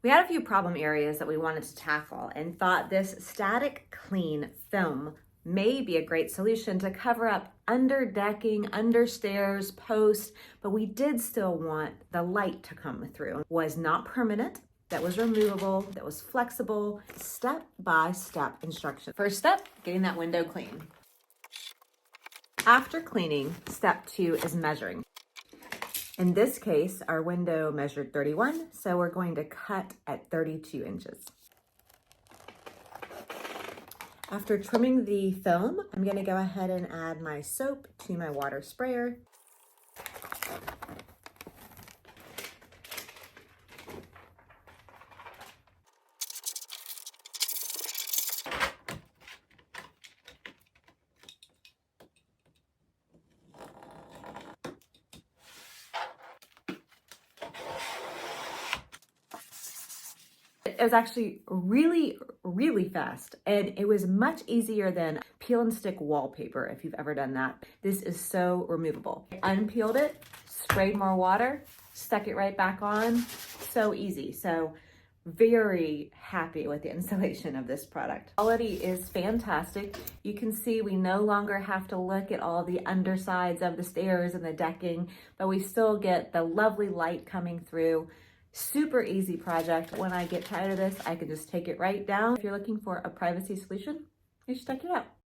We had a few problem areas that we wanted to tackle and thought this static clean film may be a great solution to cover up under decking, under stairs, posts, but we did still want the light to come through. It was not permanent, that was removable, that was flexible, step-by-step instruction. First step, getting that window clean. After cleaning, step 2 is measuring. In this case, our window measured 31, so we're going to cut at 32 inches. After trimming the film, I'm going to go ahead and add my soap to my water sprayer. It was actually really fast, and it was much easier than peel and stick wallpaper if you've ever done that. This is so removable. I unpeeled it, sprayed more water, stuck it right back on. So easy. So very happy with the installation of this product. Quality is fantastic. You can see we no longer have to look at all the undersides of the stairs and the decking, but we still get the lovely light coming through. Super easy project. When I get tired of this, I can just take it right down. If you're looking for a privacy solution, you should check it out.